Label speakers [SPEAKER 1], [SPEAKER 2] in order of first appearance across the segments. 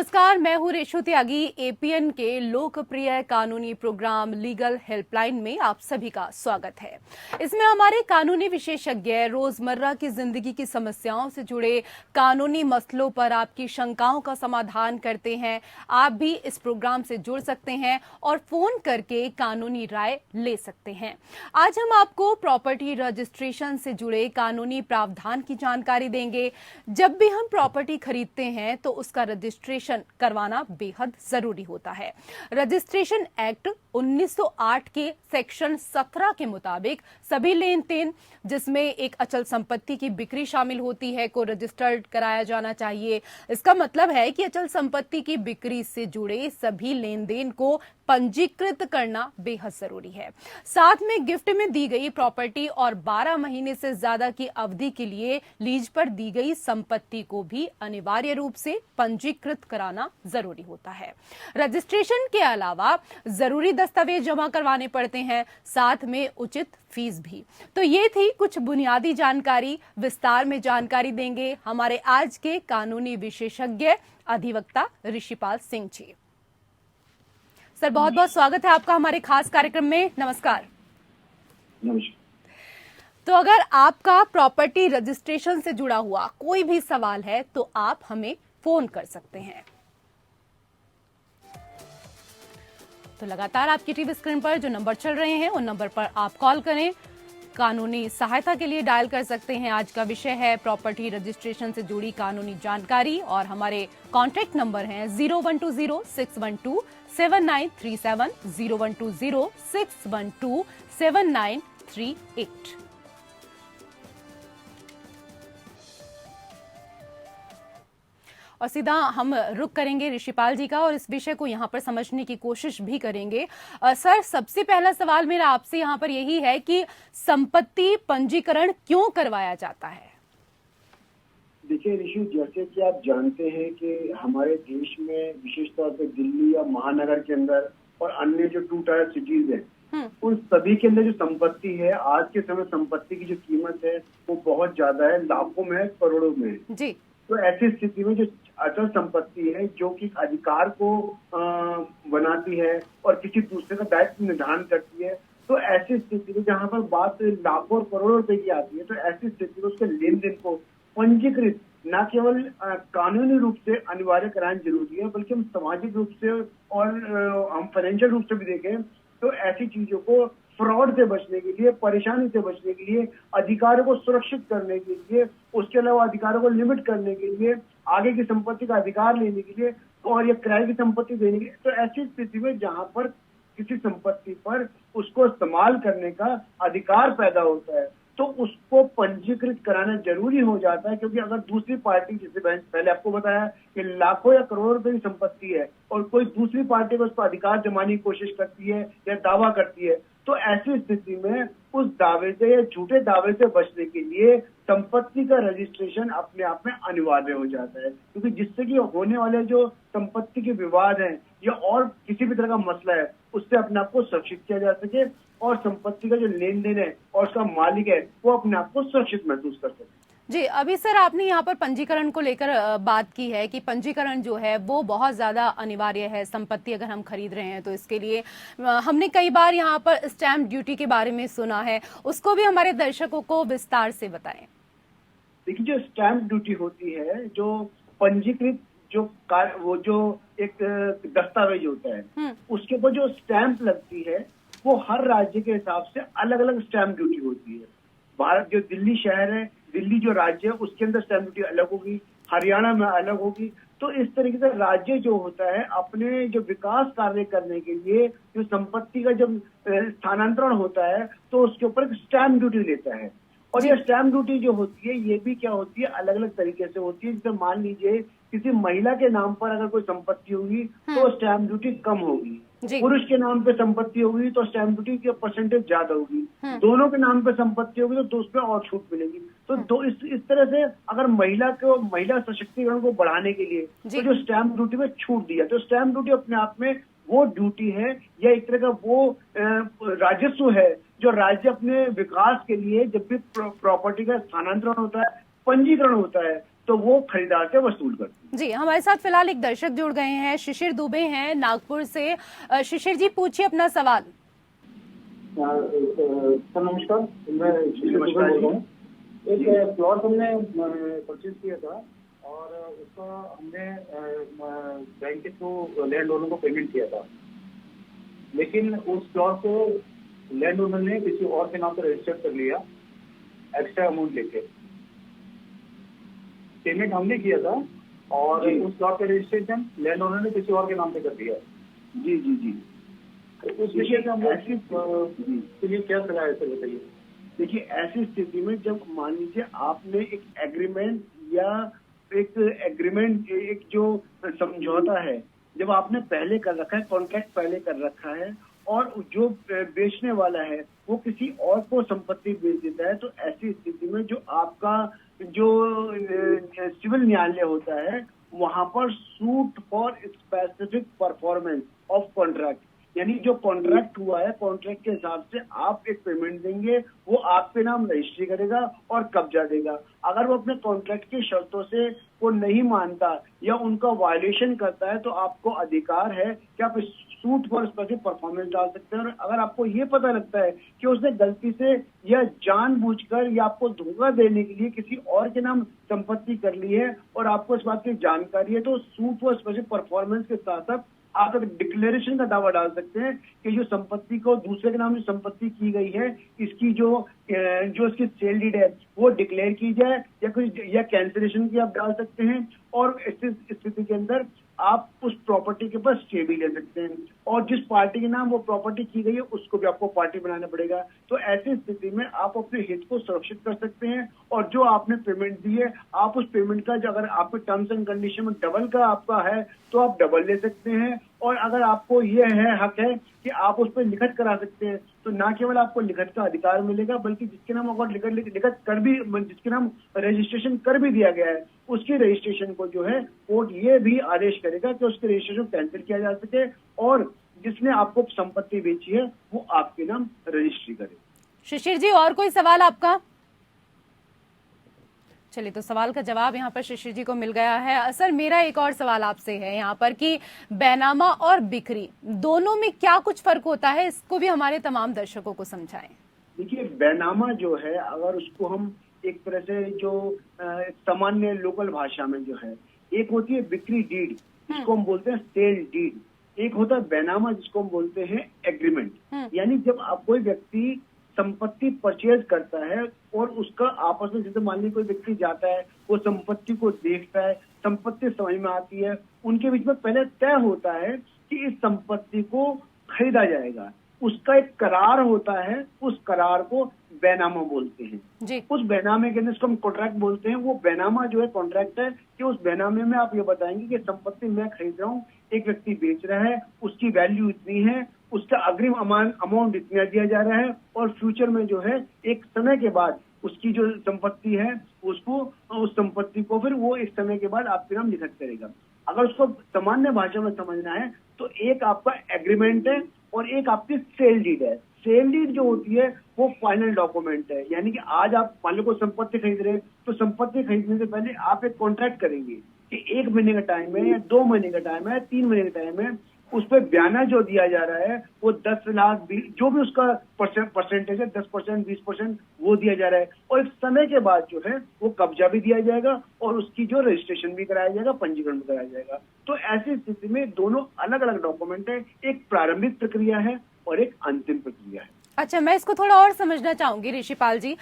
[SPEAKER 1] नमस्कार, मैं हूं रेशु त्यागी। एपीएन के लोकप्रिय कानूनी प्रोग्राम लीगल हेल्पलाइन में आप सभी का स्वागत है। इसमें हमारे कानूनी विशेषज्ञ रोजमर्रा की जिंदगी की समस्याओं से जुड़े कानूनी मसलों पर आपकी शंकाओं का समाधान करते हैं। आप भी इस प्रोग्राम से जुड़ सकते हैं और फोन करके कानूनी राय ले सकते हैं। आज हम आपको प्रॉपर्टी रजिस्ट्रेशन से जुड़े कानूनी प्रावधान की जानकारी देंगे। जब भी हम प्रॉपर्टी खरीदते हैं तो उसका रजिस्ट्रेशन करवाना बेहद जरूरी होता है। रजिस्ट्रेशन एक्ट 1908 के सेक्शन 17 के मुताबिक सभी लेन देन जिसमें एक अचल संपत्ति की बिक्री शामिल होती है को रजिस्टर्ड कराया जाना चाहिए। इसका मतलब है कि अचल संपत्ति की बिक्री से जुड़े सभी लेन देन को पंजीकृत करना बेहद जरूरी है। साथ में गिफ्ट में दी गई प्रॉपर्टी और 12 महीने से ज्यादा की अवधि के लिए लीज पर दी गई संपत्ति को भी अनिवार्य रूप से पंजीकृत कराना जरूरी होता है। रजिस्ट्रेशन के अलावा जरूरी दस्तावेज जमा करवाने पड़ते हैं, साथ में उचित फीस भी। तो ये थी कुछ बुनियादी जानकारी। विस्तार में जानकारी देंगे हमारे आज के कानूनी विशेषज्ञ अधिवक्ता ऋषिपाल सिंह जी। सर, बहुत बहुत स्वागत है आपका हमारे खास कार्यक्रम में। नमस्कार।
[SPEAKER 2] नमस्कार।
[SPEAKER 1] तो अगर आपका प्रॉपर्टी रजिस्ट्रेशन से जुड़ा हुआ कोई भी सवाल है तो आप हमें फोन कर सकते हैं। तो लगातार आपकी टीवी स्क्रीन पर जो नंबर चल रहे हैं उन नंबर पर आप कॉल करें। कानूनी सहायता के लिए डायल कर सकते हैं। आज का विषय है प्रॉपर्टी रजिस्ट्रेशन से जुड़ी कानूनी जानकारी और हमारे कॉन्टैक्ट नंबर हैं 0120-612-7937, 0120-612-7938। और सीधा हम रुक करेंगे ऋषिपाल जी का और इस विषय को यहाँ पर समझने की कोशिश भी करेंगे। सर, सबसे पहला सवाल मेरा आपसे यहाँ पर यही है कि संपत्ति पंजीकरण क्यों करवाया जाता है?
[SPEAKER 2] देखिए ऋषि, जैसे कि आप जानते हैं कि हमारे देश में विशेष तौर पे दिल्ली या महानगर के अंदर और अन्य जो 2 टायर सिटीज हैं उन सभी के अंदर जो संपत्ति है, आज के समय संपत्ति की जो कीमत है वो बहुत ज्यादा है, लाखों में है, करोड़ों में है जी। तो ऐसी स्थिति में जो अचल संपत्ति है जो कि अधिकार को बनाती है और किसी दूसरे का दायित्व निर्धारण करती है, तो ऐसी स्थिति में जहाँ पर बात लाखों और करोड़ों रुपए की आती है, तो ऐसी स्थिति में उसके लेन देन को पंजीकृत न केवल कानूनी रूप से अनिवार्य कराना जरूरी है, बल्कि हम सामाजिक रूप से और हम फाइनेंशियल रूप से भी देखें तो ऐसी चीजों को फ्रॉड से बचने के लिए, परेशानी से बचने के लिए, अधिकारों को सुरक्षित करने के लिए, उसके अलावा अधिकारों को लिमिट करने के लिए, आगे की संपत्ति का अधिकार लेने के लिए और ये किराए की संपत्ति देने के लिए, तो ऐसी स्थिति में जहां पर किसी संपत्ति पर उसको इस्तेमाल करने का अधिकार पैदा होता है तो उसको पंजीकृत कराना जरूरी हो जाता है। क्योंकि अगर दूसरी पार्टी, जैसे पहले आपको बताया कि लाखों या करोड़ों रुपए की संपत्ति है और कोई दूसरी पार्टी को उस पर अधिकार जमाने की कोशिश करती है या दावा करती है, तो ऐसी स्थिति में उस दावे से या झूठे दावे से बचने के लिए संपत्ति का रजिस्ट्रेशन अपने आप में अनिवार्य हो जाता है। क्योंकि जिससे कि होने वाले जो संपत्ति के विवाद हैं या और किसी भी तरह का मसला है उससे अपने आप को सुरक्षित किया जा सके और संपत्ति का जो लेन देन है और उसका मालिक है वो अपने आप को सुरक्षित महसूस कर सके।
[SPEAKER 1] जी, अभी सर आपने यहाँ पर पंजीकरण को लेकर बात की है कि पंजीकरण जो है वो बहुत ज्यादा अनिवार्य है संपत्ति अगर हम खरीद रहे हैं तो इसके लिए हमने कई बार यहाँ पर स्टैम्प ड्यूटी के बारे में सुना है, उसको भी हमारे दर्शकों को विस्तार से बताएं।
[SPEAKER 2] देखिए, जो स्टैम्प ड्यूटी होती है, जो पंजीकृत वो जो एक दस्तावेज होता है उसके ऊपर जो स्टैम्प लगती है वो हर राज्य के हिसाब से अलग अलग स्टैम्प ड्यूटी होती है। भारत जो दिल्ली शहर है, दिल्ली जो राज्य है उसके अंदर स्टैम्प ड्यूटी अलग होगी, हरियाणा में अलग होगी। तो इस तरीके से राज्य जो होता है अपने जो विकास कार्य करने के लिए जो संपत्ति का जब स्थानांतरण होता है तो उसके ऊपर एक स्टैम्प ड्यूटी लेता है। और ये स्टैम्प ड्यूटी जो होती है ये भी क्या होती है, अलग अलग तरीके से होती है। जैसे मान लीजिए किसी महिला के नाम पर अगर कोई संपत्ति होगी तो स्टैम्प ड्यूटी कम होगी, पुरुष के नाम पे संपत्ति होगी तो स्टैम्प ड्यूटी की परसेंटेज ज्यादा होगी, दोनों के नाम पे संपत्ति होगी तो उसमें और छूट मिलेगी। तो इस तरह से अगर महिला सशक्तिकरण को बढ़ाने के लिए तो जो स्टैम्प ड्यूटी में छूट दिया, तो स्टैम्प ड्यूटी अपने आप में वो ड्यूटी है या एक तरह का वो राजस्व है जो राज्य अपने विकास के लिए जब भी प्रॉपर्टी का स्थानांतरण होता है, पंजीकरण होता है, तो वो खरीदार से वसूल करती है।
[SPEAKER 1] जी, हमारे साथ फिलहाल एक दर्शक जुड़ गए हैं, शिशिर दुबे हैं नागपुर से। शिशिर जी, पूछिए अपना सवाल।
[SPEAKER 3] सर नमस्कार, मैं शिशिर दुबे बोल रहा हूँ। एक प्लॉट हमने परचेज किया था और उसका हमने बैंक के थ्रू लैंड ओनर को पेमेंट किया था, लेकिन उस प्लॉट को लैंड ओनर ने किसी और के नाम पर रजिस्टर कर लिया एक्स्ट्रा अमाउंट लेके। पेमेंट हमने किया था और उस प्लॉट का रजिस्ट्रेशन लैंड ओनर ने किसी और के नाम पे कर दिया।
[SPEAKER 2] जी जी जी।
[SPEAKER 3] तो उस विषय में हम के लिए क्या सलाह है सर, बताइए।
[SPEAKER 2] देखिए, ऐसी स्थिति में जब मान लीजिए आपने एक एग्रीमेंट या एक जो समझौता है जब आपने पहले कर रखा है, कॉन्ट्रैक्ट पहले कर रखा है और जो बेचने वाला है वो किसी और को संपत्ति बेच देता है, तो ऐसी स्थिति में जो आपका जो सिविल न्यायालय होता है वहां पर suit for specific performance of contract, यानी जो कॉन्ट्रैक्ट हुआ है कॉन्ट्रैक्ट के हिसाब से आप एक पेमेंट देंगे, वो आपके नाम रजिस्ट्री करेगा और कब्जा देगा। अगर वो अपने कॉन्ट्रैक्ट की शर्तों से वो नहीं मानता या उनका वायलेशन करता है तो आपको अधिकार है कि आप सूट फॉर स्पेसिफिक परफॉर्मेंस डाल सकते हैं। और अगर आपको ये पता लगता है कि उसने गलती से या जानबूझकर या आपको धोखा देने के लिए किसी और के नाम संपत्ति कर ली है और आपको इस बात की जानकारी है, तो सूट फॉर स्पेसिफिक परफॉर्मेंस के साथ साथ आप एक डिक्लेरेशन का दावा डाल सकते हैं कि जो संपत्ति को दूसरे के नाम से संपत्ति की गई है, इसकी जो इसकी सेल डीड है वो डिक्लेयर की जाए या कुछ या कैंसिलेशन की आप डाल सकते हैं। और इस स्थिति के अंदर आप उस प्रॉपर्टी के पास स्टे भी ले सकते हैं और जिस पार्टी के नाम वो प्रॉपर्टी की गई है उसको भी आपको पार्टी बनाना पड़ेगा। तो ऐसी स्थिति में आप अपने हित को सुरक्षित कर सकते हैं और जो आपने पेमेंट दी है आप उस पेमेंट का जो अगर आपके टर्म्स एंड कंडीशन में डबल का आपका है तो आप डबल ले सकते हैं। और अगर आपको ये है हक है कि आप उस पर लिखत करा सकते हैं, तो ना केवल आपको लिखत का अधिकार मिलेगा बल्कि जिसके नाम अगर लिखत कर भी जिसके नाम रजिस्ट्रेशन कर भी दिया गया है उसके रजिस्ट्रेशन को जो है कोर्ट ये भी आदेश करेगा कि उसके रजिस्ट्रेशन कैंसिल किया जा सके और जिसने आपको संपत्ति बेची है वो आपके नाम रजिस्ट्री करे।
[SPEAKER 1] शिशिर जी, और कोई सवाल आपका? चलिए, तो सवाल का जवाब यहाँ पर शिशिर जी को मिल गया है। सर, मेरा एक और सवाल आपसे है यहाँ पर कि बैनामा और बिक्री दोनों में क्या कुछ फर्क होता है, इसको भी हमारे तमाम दर्शकों को समझाएं।
[SPEAKER 2] देखिए, बैनामा जो है अगर उसको हम एक तरह से जो सामान्य लोकल भाषा में जो है, एक होती है बिक्री डीड जिसको हम बोलते हैं सेल डीड, एक होता है बैनामा जिसको हम बोलते हैं एग्रीमेंट। यानी जब आप कोई व्यक्ति संपत्ति परचेज करता है और उसका आपस में जैसे मान लीजिए कोई व्यक्ति जाता है वो संपत्ति को देखता है, संपत्ति समझ में आती है, उनके बीच में पहले तय होता है कि इस संपत्ति को खरीदा जाएगा, उसका एक करार होता है, उस करार को बैनामा बोलते हैं जी। उस बैनामे के अंदर इसको हम कॉन्ट्रैक्ट बोलते हैं। वो बैनामा जो है कॉन्ट्रैक्ट है कि उस बैनामे में आप ये बताएंगे कि संपत्ति मैं खरीद रहा हूँ, एक व्यक्ति बेच रहा है, उसकी वैल्यू इतनी है, उसका अग्रिम अमाउंट इतना दिया जा रहा है और फ्यूचर में जो है एक समय के बाद उसकी जो संपत्ति है उसको उस संपत्ति को फिर वो एक समय के बाद आपके नाम लिखत करेगा। अगर उसको सामान्य भाषा में समझना है तो एक आपका एग्रीमेंट है और एक आपकी सेल डीड है। सेल डीड जो होती है वो फाइनल डॉक्यूमेंट है, यानी कि आज आप मान लो कोई संपत्ति खरीद रहे हैं तो संपत्ति खरीदने से पहले आप एक कॉन्ट्रैक्ट करेंगे कि 1 महीने का टाइम है या 2 महीने का टाइम है, 3 महीने का टाइम है, उस पर ब्याना जो दिया जा रहा है वो 10 लाख जो भी उसका परसेंटेज है 10%, 20% वो दिया जा रहा है और एक समय के बाद जो है वो कब्जा भी दिया जाएगा और उसकी जो रजिस्ट्रेशन भी कराया जाएगा, पंजीकरण भी कराया जाएगा। तो ऐसी स्थिति में दोनों अलग अलग डॉक्यूमेंट है, एक प्रारंभिक प्रक्रिया है और एक अंतिम प्रक्रिया है।
[SPEAKER 1] अच्छा, मैं इसको थोड़ा और समझना चाहूंगी ऋषिपाल जी।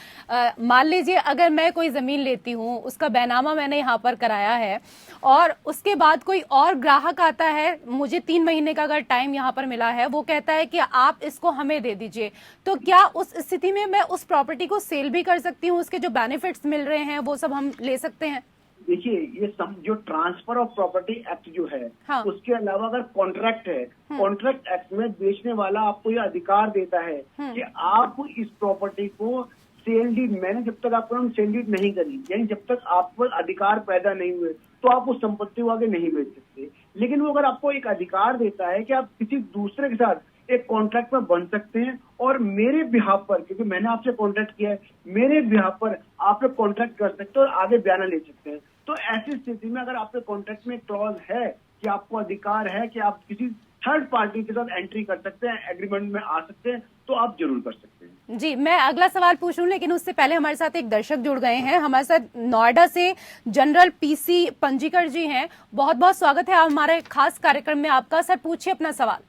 [SPEAKER 1] मान लीजिए अगर मैं कोई जमीन लेती हूँ, उसका बैनामा मैंने यहाँ पर कराया है और उसके बाद कोई और ग्राहक आता है, मुझे 3 महीने का अगर टाइम यहाँ पर मिला है, वो कहता है कि आप इसको हमें दे दीजिए, तो क्या उस स्थिति में मैं उस प्रॉपर्टी को सेल भी कर सकती हूँ? उसके जो बेनिफिट्स मिल रहे हैं वो सब हम ले सकते हैं?
[SPEAKER 2] देखिए, ये जो ट्रांसफर ऑफ प्रॉपर्टी एक्ट जो है हाँ। उसके अलावा अगर कॉन्ट्रैक्ट है, कॉन्ट्रैक्ट एक्ट में बेचने वाला आपको ये अधिकार देता है कि आप इस प्रॉपर्टी को सेल डीड, मैंने जब तक आपको हम सेल डीड नहीं करी, यानी जब तक आप पर अधिकार पैदा नहीं हुए तो आप उस संपत्ति को आगे नहीं बेच सकते। लेकिन वो अगर आपको एक अधिकार देता है कि आप किसी दूसरे के साथ एक कॉन्ट्रैक्ट में बन सकते हैं और मेरे बिहाफ पर, क्योंकि मैंने आपसे कॉन्ट्रैक्ट किया है, मेरे बिहाफ पर आप लोग कॉन्ट्रैक्ट कर सकते हैं और आगे बयाना ले सकते हैं। तो ऐसी स्थिति में अगर आपके कॉन्ट्रैक्ट में क्लॉज है कि आपको अधिकार है कि आप किसी थर्ड पार्टी के साथ एंट्री कर सकते हैं, एग्रीमेंट में आ सकते हैं, तो आप जरूर कर सकते हैं।
[SPEAKER 1] जी, मैं अगला सवाल पूछूं, लेकिन उससे पहले हमारे साथ एक दर्शक जुड़ गए हैं। हमारे साथ नोएडा से जनरल पीसी पंजीकर जी हैं। बहुत बहुत स्वागत है आप हमारे खास कार्यक्रम में आपका। सर, पूछिए अपना सवाल।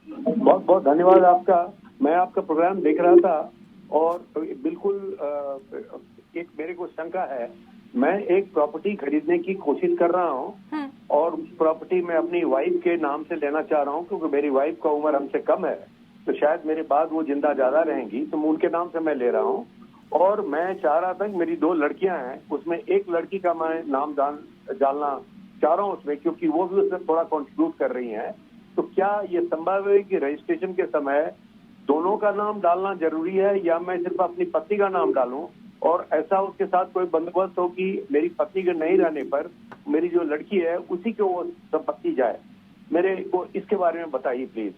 [SPEAKER 4] बहुत बहुत धन्यवाद आपका। मैं आपका प्रोग्राम देख रहा था और बिल्कुल एक मेरे को शंका है। मैं एक प्रॉपर्टी खरीदने की कोशिश कर रहा हूँ और उस प्रॉपर्टी में अपनी वाइफ के नाम से लेना चाह रहा हूँ, क्योंकि मेरी वाइफ का उम्र हमसे कम है, तो शायद मेरे बाद वो जिंदा ज्यादा रहेंगी, तो उनके नाम से मैं ले रहा हूँ। और मैं चाह रहा था कि मेरी 2 लड़कियां हैं, उसमें एक लड़की का मैं नाम डालना चाह रहा हूँ उसमें, क्योंकि वो भी उसमें थोड़ा कंट्रीब्यूट कर रही हैं। तो क्या ये संभव है कि रजिस्ट्रेशन के समय दोनों का नाम डालना जरूरी है, या मैं सिर्फ अपनी पत्नी का नाम डालूं? और ऐसा उसके साथ कोई बंदोबस्त हो कि मेरी पत्नी के नहीं रहने पर मेरी जो लड़की है उसी को वो संपत्ति जाए। मेरे को इसके बारे में बताइए प्लीज।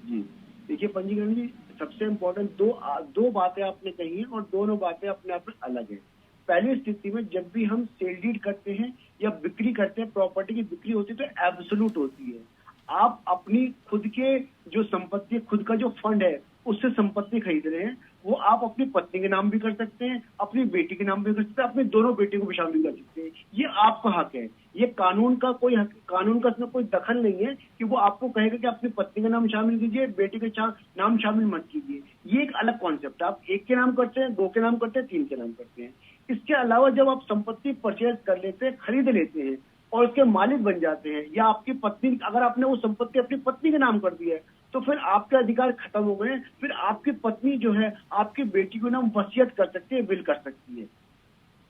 [SPEAKER 2] जी देखिए पंजीकरण जी, सबसे इम्पोर्टेंट दो बातें आपने कही हैं और दोनों बातें अपने आप में अलग हैं। पहली स्थिति में जब भी हम सेल डीड करते हैं या बिक्री करते हैं, प्रॉपर्टी की बिक्री होती है तो एब्सोल्यूट होती है। आप अपनी खुद के जो संपत्ति, खुद का जो फंड है उससे संपत्ति खरीद रहे हैं, वो आप अपनी पत्नी के नाम भी कर सकते हैं, अपनी बेटी के नाम भी कर सकते हैं, अपने दोनों बेटे को भी शामिल कर सकते हैं। ये आपका हक है। ये कानून का इसमें कोई दखल नहीं है कि वो आपको कहेगा कि अपनी पत्नी का नाम शामिल कीजिए, बेटे के नाम शामिल मत कीजिए। ये एक अलग कॉन्सेप्ट है। आप एक के नाम करते हैं, 2 के नाम करते हैं, 3 के नाम करते हैं। इसके अलावा जब आप संपत्ति परचेज कर लेते हैं, खरीद लेते हैं और उसके मालिक बन जाते हैं, या आपकी पत्नी, अगर आपने वो संपत्ति अपनी पत्नी के नाम कर दी है, तो फिर आपके अधिकार खत्म हो गए। फिर आपकी पत्नी जो है आपकी बेटी को नाम वसीयत कर सकती है, विल कर सकती है।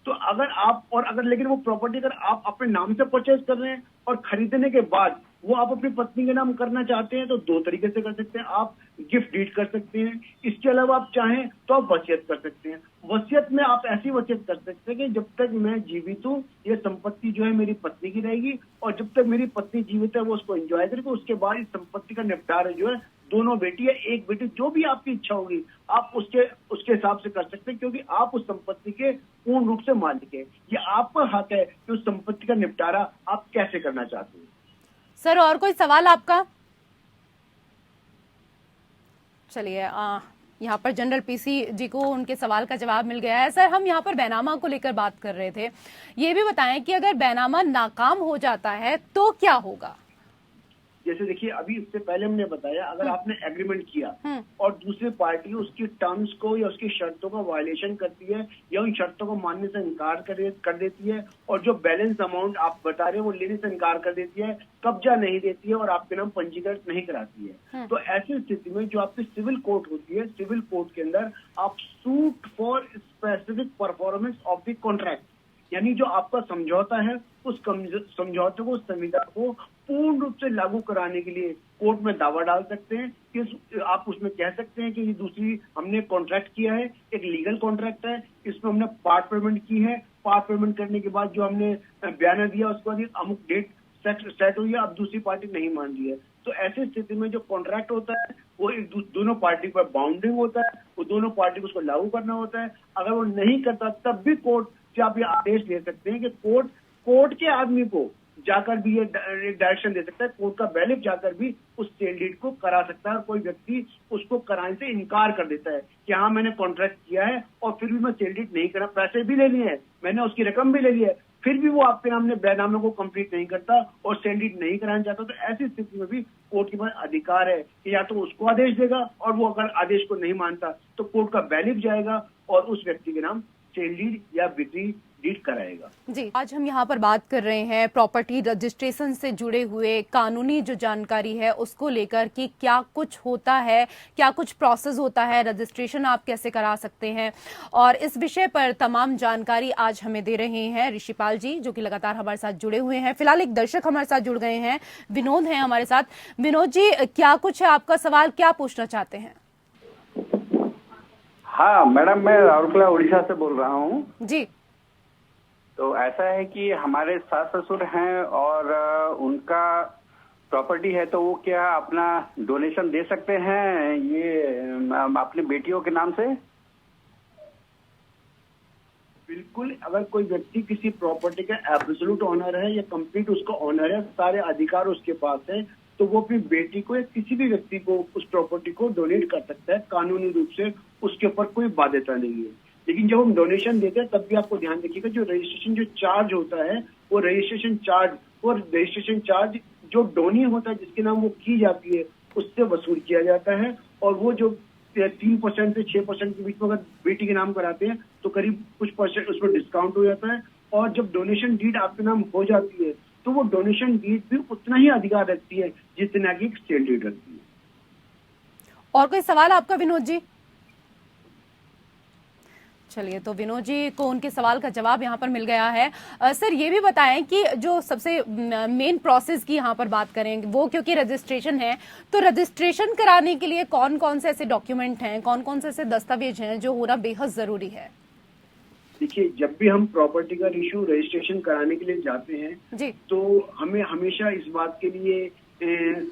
[SPEAKER 2] तो अगर लेकिन वो प्रॉपर्टी अगर आप अपने नाम से परचेज कर रहे हैं और खरीदने के बाद वो आप अपनी पत्नी के नाम करना चाहते हैं, तो 2 तरीके से कर सकते हैं। आप गिफ्ट डीड कर सकते हैं, इसके अलावा आप चाहें तो आप वसीयत कर सकते हैं। वसीयत में आप ऐसी वसीयत कर सकते हैं कि जब तक मैं जीवित हूँ ये संपत्ति जो है मेरी पत्नी की रहेगी, और जब तक मेरी पत्नी जीवित है वो उसको एंजॉय करेगी। उसके बाद इस संपत्ति का निपटारा जो है दोनों बेटी या एक बेटी, जो भी आपकी इच्छा होगी, आप उसके हिसाब से कर सकते हैं, क्योंकि आप उस संपत्ति के पूर्ण रूप से मालिक है। ये आपका हक है कि उस संपत्ति का निपटारा आप कैसे करना चाहते हैं।
[SPEAKER 1] सर, और कोई सवाल आपका? चलिए, यहाँ पर जनरल पीसी जी को उनके सवाल का जवाब मिल गया है। सर, हम यहाँ पर बैनामा को लेकर बात कर रहे थे। ये भी बताएं कि अगर बैनामा नाकाम हो जाता है तो क्या होगा?
[SPEAKER 2] जैसे देखिए, अभी इससे पहले हमने बताया, अगर आपने एग्रीमेंट किया और दूसरी पार्टी उसकी टर्म्स को या उसकी शर्तों का वायलेशन करती है या उन शर्तों को मानने से इनकार कर देती है, और जो बैलेंस अमाउंट आप बता रहे हैं वो लेने से इनकार कर देती है, कब्जा नहीं देती है और आपके नाम पंजीकृत नहीं कराती है, तो ऐसी स्थिति में जो आपकी सिविल कोर्ट होती है, सिविल कोर्ट के अंदर आप suit for specific performance of the contract, यानी जो आपका समझौता है उस समझौते को, संविदा को पूर्ण रूप से लागू कराने के लिए कोर्ट में दावा डाल सकते हैं। कि आप उसमें कह सकते हैं कि ये दूसरी हमने कॉन्ट्रैक्ट किया है, एक लीगल कॉन्ट्रैक्ट है, इसमें हमने पार्ट पेमेंट की है, पार्ट पेमेंट करने के बाद जो हमने बयाना दिया उसके बाद अमुक डेट सेट हुई है, अब दूसरी पार्टी नहीं मान रही है। तो ऐसी स्थिति में जो कॉन्ट्रैक्ट होता है वो दोनों पार्टी पर बाउंडिंग होता है, वो दोनों पार्टी को उसको लागू करना होता है। अगर वो नहीं करता तब भी कोर्ट से आप ये आदेश दे सकते हैं कि कोर्ट के आदमी को जाकर भी ये एक डायरेक्शन दे सकता है, कोर्ट का बैलिफ जाकर भी उस सेल डीड को करा सकता है। और कोई व्यक्ति उसको कराने से इनकार कर देता है कि हाँ मैंने कॉन्ट्रैक्ट किया है और फिर भी मैं सेल डीड नहीं करा, पैसे भी ले लिए हैं, मैंने उसकी रकम भी ले ली है, फिर भी वो आपके नाम ने बैनामे को कंप्लीट नहीं करता और सेल डीड नहीं कराना चाहता, तो ऐसी स्थिति में भी कोर्ट के पास अधिकार है कि या तो उसको आदेश देगा, और वो अगर आदेश को नहीं मानता तो कोर्ट का बैलिफ जाएगा और उस व्यक्ति के नाम सेल डीड या बिक्री डीड कराएगा।
[SPEAKER 1] जी, आज हम यहाँ पर बात कर रहे हैं प्रॉपर्टी रजिस्ट्रेशन से जुड़े हुए कानूनी जो जानकारी है उसको लेकर कि क्या कुछ होता है, क्या कुछ प्रोसेस होता है, रजिस्ट्रेशन आप कैसे करा सकते हैं, और इस विषय पर तमाम जानकारी आज हमें दे रहे हैं ऋषिपाल जी, जो कि लगातार हमारे साथ जुड़े हुए हैं। फिलहाल एक दर्शक हमारे साथ जुड़ गए हैं, विनोद हैं हमारे साथ। विनोद जी, क्या कुछ है आपका सवाल, क्या पूछना चाहते हैं?
[SPEAKER 5] हाँ मैडम, मैं राउरकेला उड़ीसा से बोल रहा हूँ
[SPEAKER 1] जी।
[SPEAKER 5] तो ऐसा है कि हमारे सास ससुर हैं और उनका प्रॉपर्टी है, तो वो क्या अपना डोनेशन दे सकते हैं ये अपनी बेटियों के नाम से?
[SPEAKER 2] बिल्कुल, अगर कोई व्यक्ति किसी प्रॉपर्टी का एब्सोल्यूट ऑनर है या कंप्लीट उसका ऑनर है, सारे अधिकार उसके पास है, तो वो अपनी बेटी को या किसी भी व्यक्ति को उस प्रॉपर्टी को डोनेट कर सकता है। कानूनी रूप से उसके ऊपर कोई बाध्यता नहीं है। लेकिन जब हम डोनेशन देते हैं तब भी आपको ध्यान रखिएगा, जो रजिस्ट्रेशन जो चार्ज होता है वो रजिस्ट्रेशन चार्ज जो डोनी होता है जिसके नाम वो की जाती है उससे वसूल किया जाता है। और वो जो 3% से 6% के बीच में अगर बेटी के नाम कराते हैं तो करीब कुछ परसेंट उसमें डिस्काउंट हो जाता है। और जब डोनेशन डीड आपके नाम हो जाती है तो वो डोनेशन डीड भी उतना ही अधिकार रखती है जितना कि सेल डीड रखती है।
[SPEAKER 1] और कोई सवाल आपका विनोद जी? चलिए, तो विनोद जी को उनके सवाल का जवाब यहाँ पर मिल गया है। सर ये भी बताएं कि जो सबसे मेन प्रोसेस की यहाँ पर बात करें वो, क्योंकि रजिस्ट्रेशन है, तो रजिस्ट्रेशन कराने के लिए कौन कौन से ऐसे डॉक्यूमेंट हैं, कौन कौन से ऐसे दस्तावेज हैं जो होना बेहद जरूरी है?
[SPEAKER 2] देखिए, जब भी हम प्रॉपर्टी का इशू रजिस्ट्रेशन कराने के लिए जाते हैं
[SPEAKER 1] जी,
[SPEAKER 2] तो हमें हमेशा इस बात के लिए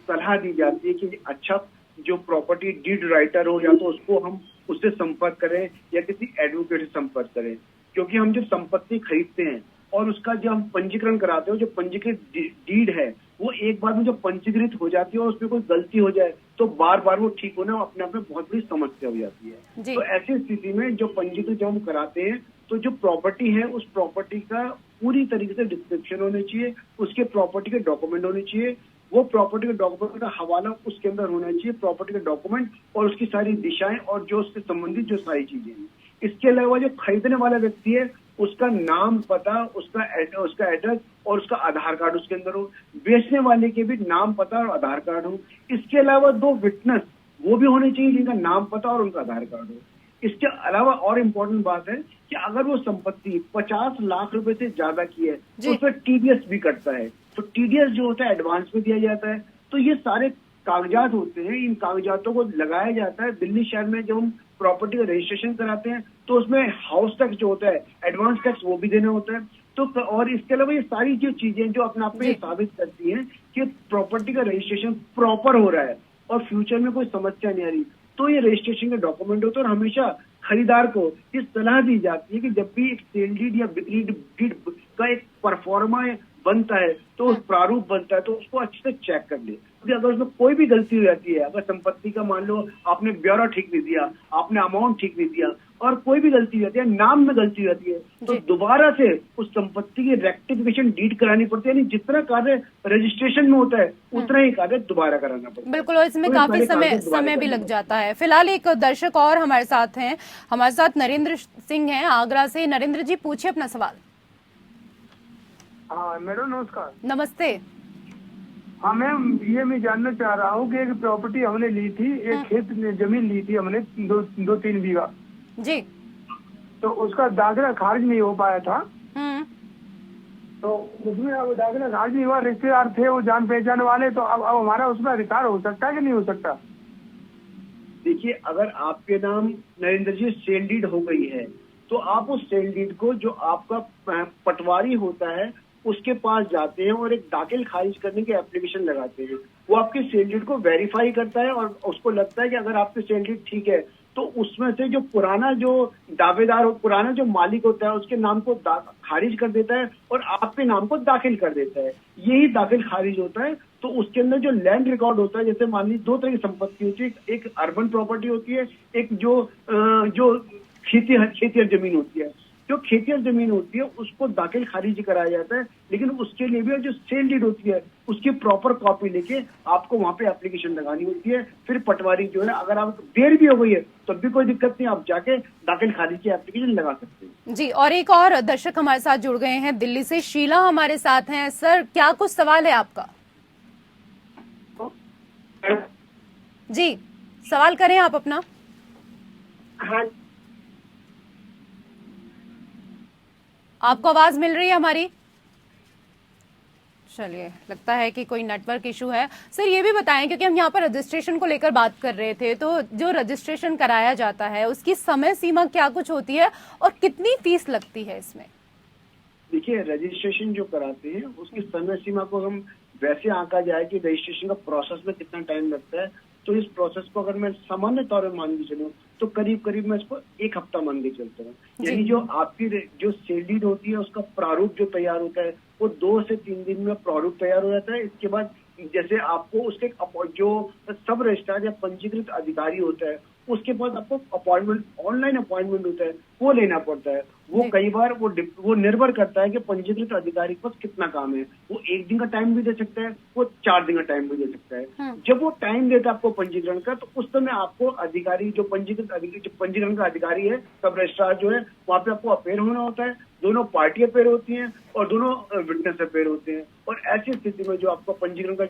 [SPEAKER 2] सलाह दी जाती है कि अच्छा जो प्रॉपर्टी डीड राइटर हो या तो उसको हम उससे संपर्क करें या किसी एडवोकेट से संपर्क करें। क्योंकि हम जब संपत्ति खरीदते हैं और उसका जब हम पंजीकरण कराते हो, जो पंजीकृत डीड है वो एक बार में जब पंजीकृत हो जाती है और उसमें कोई गलती हो जाए तो बार बार वो ठीक होना अपने आप में बहुत बड़ी समस्या हो जाती है। तो ऐसी स्थिति में जो पंजीकृत जब हम कराते हैं तो जो प्रॉपर्टी है उस प्रॉपर्टी का पूरी तरीके से डिस्क्रिप्शन होनी चाहिए, उसके प्रॉपर्टी के डॉक्यूमेंट होने चाहिए, वो प्रॉपर्टी के डॉक्यूमेंट का हवाला उसके अंदर होना चाहिए, प्रॉपर्टी के डॉक्यूमेंट और उसकी सारी दिशाएं और जो उससे संबंधित जो सारी चीजें हैं। इसके अलावा जो खरीदने वाला व्यक्ति है उसका नाम, पता, उसका एड्रेस और उसका आधार कार्ड उसके अंदर हो। बेचने वाले के भी नाम, पता और आधार कार्ड हो। इसके अलावा 2 विटनेस वो भी होने चाहिए जिनका नाम, पता और उनका आधार कार्ड हो। इसके अलावा और इम्पोर्टेंट बात है कि अगर वो संपत्ति 50 लाख रुपए से ज्यादा की है तो उसमें टीडीएस भी कटता है। तो टीडीएस जो होता है एडवांस में दिया जाता है। तो ये सारे कागजात होते हैं, इन कागजातों को लगाया जाता है। दिल्ली शहर में जब हम प्रॉपर्टी का रजिस्ट्रेशन कराते हैं तो उसमें हाउस टैक्स जो होता है, एडवांस टैक्स, वो भी देना होता है। तो और इसके अलावा ये सारी जो चीजें जो अपने आप में साबित करती हैं कि प्रॉपर्टी का रजिस्ट्रेशन प्रॉपर हो रहा है और फ्यूचर में कोई समस्या नहीं आ रही, तो ये रजिस्ट्रेशन के डॉक्यूमेंट होते हैं। और हमेशा खरीदार को इस सलाह दी जाती है कि जब भी एक सेल डीड या बिक्री डीड का एक परफॉर्मा बनता है तो उस प्रारूप बनता है तो उसको अच्छे से चेक कर ले। क्योंकि अगर उसमें कोई भी गलती हो जाती है, अगर संपत्ति का मान लो आपने ब्यौरा ठीक नहीं दिया, आपने अमाउंट ठीक नहीं दिया और कोई भी गलती हो जाती है, नाम में गलती हो जाती है, तो दोबारा से उस संपत्ति की रेक्टिफिकेशन डीड करानी पड़ती है। यानी जितना कार्य रजिस्ट्रेशन में होता है उतना ही कार्य दोबारा कराना पड़ता है।
[SPEAKER 1] बिल्कुल, और इसमें काफी समय भी लग जाता है। फिलहाल एक दर्शक और हमारे साथ हैं, हमारे साथ नरेंद्र सिंह हैं आगरा से। नरेंद्र जी, पूछिए अपना सवाल।
[SPEAKER 6] हाँ मैडम, नमस्कार।
[SPEAKER 1] नमस्ते।
[SPEAKER 6] हाँ मैम, ये मैं जानना चाह रहा हूँ कि एक प्रॉपर्टी हमने ली थी, एक खेत जमीन ली थी हमने 2-3 बीघा
[SPEAKER 1] जी,
[SPEAKER 6] तो उसका दाखिला खारिज नहीं हो पाया था। तो उसमें अब दाखिला खारिज नहीं हुआ, रिश्तेदार थे वो जान पहचान वाले, तो अब हमारा उसमें अधिकार हो सकता है कि नहीं हो सकता?
[SPEAKER 2] देखिए, अगर आपके नाम नरेंद्र जी सेल डीड हो गई है तो आप उस सेल डीड को जो आपका पटवारी होता है उसके पास जाते हैं और एक दाखिल खारिज करने की एप्लीकेशन लगाते हैं। वो आपके सेल डीड को वेरीफाई करता है और उसको लगता है कि अगर आपकी सेल डीड ठीक है तो उसमें से जो पुराना जो दावेदार हो, पुराना जो मालिक होता है उसके नाम को खारिज कर देता है और आपके नाम को दाखिल कर देता है। यही दाखिल खारिज होता है। तो उसके अंदर जो लैंड रिकॉर्ड होता है, जैसे मान लीजिए 2 तरह की संपत्ति होती है, एक अर्बन प्रॉपर्टी होती है, एक जो खेतिहर जमीन होती है। जो खेतिहर जमीन होती है उसको दाखिल खारिज कराया जाता है, लेकिन उसके लिए भी जो सेल डीड होती है उसकी प्रॉपर कॉपी लेके आपको वहां पे एप्लीकेशन लगानी होती है। फिर पटवारी जो है, अगर आप देर भी हो गई है तो भी कोई दिक्कत नहीं, आप जाके दाखिल खारिज की एप्लीकेशन लगा सकते हैं।
[SPEAKER 1] जी, और एक और दर्शक हमारे साथ जुड़ गए हैं दिल्ली से, शीला हमारे साथ हैं। सर, क्या कुछ सवाल है आपका? जी, सवाल करें आप अपना।
[SPEAKER 7] हाँ,
[SPEAKER 1] आपको आवाज मिल रही है हमारी? चलिए, लगता है कि कोई नेटवर्क इशू है। सर ये भी बताएं, क्योंकि हम यहाँ पर रजिस्ट्रेशन को लेकर बात कर रहे थे, तो जो रजिस्ट्रेशन कराया जाता है उसकी समय सीमा क्या कुछ होती है और कितनी फीस लगती है इसमें?
[SPEAKER 2] देखिए, रजिस्ट्रेशन जो कराते हैं उसकी समय सीमा को हम वैसे आंका जाए कि रजिस्ट्रेशन का प्रोसेस में कितना टाइम लगता है, तो इस प्रोसेस को अगर मैं सामान्य तौर पर मान के चलूं तो करीब करीब मैं इसको 1 हफ्ता मान के चलता हूँ। यानी जो आपकी जो सेल डीड होती है उसका प्रारूप जो तैयार होता है वो 2 से 3 दिन में प्रारूप तैयार हो जाता है। इसके बाद जैसे आपको उसके जो सब रजिस्ट्रार या पंजीकृत अधिकारी होता है उसके पास आपको अपॉइंटमेंट, ऑनलाइन अपॉइंटमेंट होता है, वो लेना पड़ता है। वो कई बार वो निर्भर करता है कि पंजीकृत अधिकारी के पास कितना काम है। वो 1 दिन का टाइम भी दे सकता है, वो 4 दिन का टाइम भी दे सकता है। जब वो टाइम देता है आपको पंजीकरण का, तो उस समय आपको अधिकारी जो पंजीकृत अधिकारी, जो पंजीकरण का अधिकारी है, सब रजिस्ट्रार जो है, वहाँ पे आपको अपेयर होना होता है। दोनों पार्टी अपेयर होती हैं और दोनों विटनेस अपेयर होते हैं। और ऐसी स्थिति में जो आपका पंजीकरण का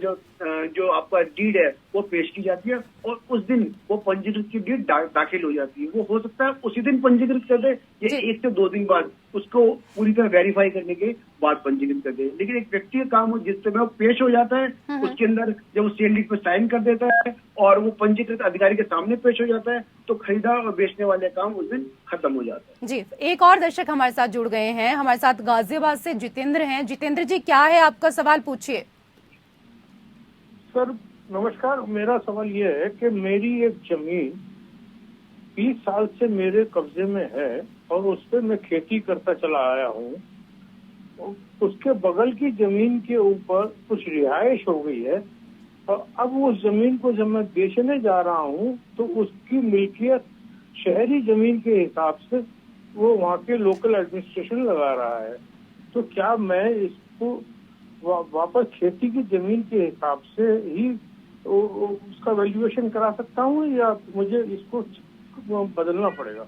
[SPEAKER 2] जो आपका डीड है वो पेश की जाती है और उस दिन वो पंजीकृत की डीड दाखिल हो जाती है। वो हो सकता है उसी दिन पंजीकृत कर दे या 1 से 2 दिन बाद उसको पूरी तरह वेरीफाई करने के बाद पंजीकृत कर दे। लेकिन एक व्यक्ति का काम जिस समय वो पेश हो जाता है, उसके अंदर जब वो सेल डीड पर साइन कर देता है और वो पंजीकृत अधिकारी के सामने पेश हो जाता है, तो खरीदार और बेचने वाले काम उस दिन खत्म हो जाता है।
[SPEAKER 1] जी, एक और दर्शक हमारे साथ जुड़ गए हैं। हमारे साथ गाजियाबाद से जितेंद्र हैं। जितेंद्र जी, क्या है आपका सवाल, पूछिए।
[SPEAKER 8] सर नमस्कार, मेरा सवाल ये है कि मेरी एक जमीन 20 साल से मेरे कब्जे में है और उस पर मैं खेती करता चला आया हूँ। उसके बगल की जमीन के ऊपर कुछ रिहाइश हो गई है और अब उस जमीन को जब मैं बेचने जा रहा हूँ तो उसकी मिल्कियत शहरी जमीन के हिसाब से वो वहाँ के लोकल एडमिनिस्ट्रेशन लगा रहा है। तो क्या मैं इसको वापस खेती की जमीन के हिसाब से ही उसका वैल्यूएशन करा सकता हूँ या मुझे इसको बदलना पड़ेगा?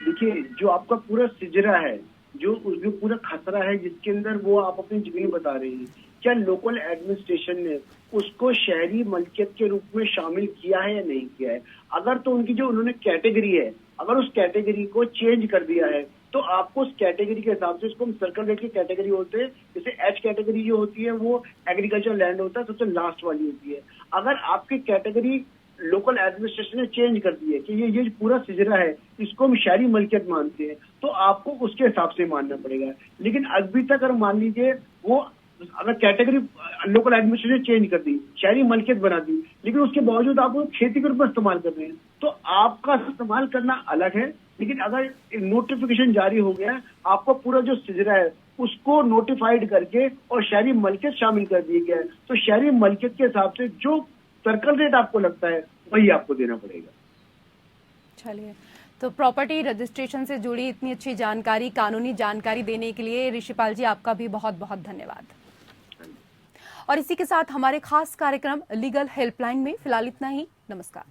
[SPEAKER 2] देखिए, जो आपका पूरा सिजरा है, जो पूरा खसरा है जिसके अंदर वो आप अपनी जमीन बता रहे हैं, क्या लोकल एडमिनिस्ट्रेशन ने उसको शहरी मलकियत के रूप में शामिल किया है या नहीं किया है? अगर तो उनकी जो उन्होंने कैटेगरी है, अगर उस कैटेगरी को चेंज कर दिया है तो आपको उस कैटेगरी के हिसाब से, इसको हम सर्कल रेट की कैटेगरी होते हैं, जैसे एच कैटेगरी जो होती है वो एग्रीकल्चर लैंड होता है, सबसे लास्ट वाली होती है। अगर आपकी कैटेगरी लोकल एडमिनिस्ट्रेशन ने चेंज कर दी है कि ये पूरा सिजरा है, इसको हम शहरी मलकियत मानते हैं, तो आपको उसके हिसाब से मानना पड़ेगा। लेकिन अभी तक अगर मान लीजिए वो अगर कैटेगरी लोकल एडमिनिस्ट्रेशन ने चेंज कर दी, शहरी मलकियत बना दी, लेकिन उसके बावजूद आप खेती के रूप में इस्तेमाल कर रहे हैं, तो आपका इस्तेमाल करना अलग है। लेकिन अगर नोटिफिकेशन जारी हो गया, आपका पूरा जो सिजरा है उसको नोटिफाइड करके और शहरी मलकियत शामिल कर दिया गया है, तो शहरी मलकियत के हिसाब से जो सर्कल रेट आपको लगता है वही आपको देना पड़ेगा।
[SPEAKER 1] चलिए, तो प्रॉपर्टी रजिस्ट्रेशन से जुड़ी इतनी अच्छी जानकारी, कानूनी जानकारी देने के लिए ऋषिपाल जी आपका भी बहुत बहुत धन्यवाद। और इसी के साथ हमारे खास कार्यक्रम लीगल हेल्पलाइन में फिलहाल इतना ही। नमस्कार।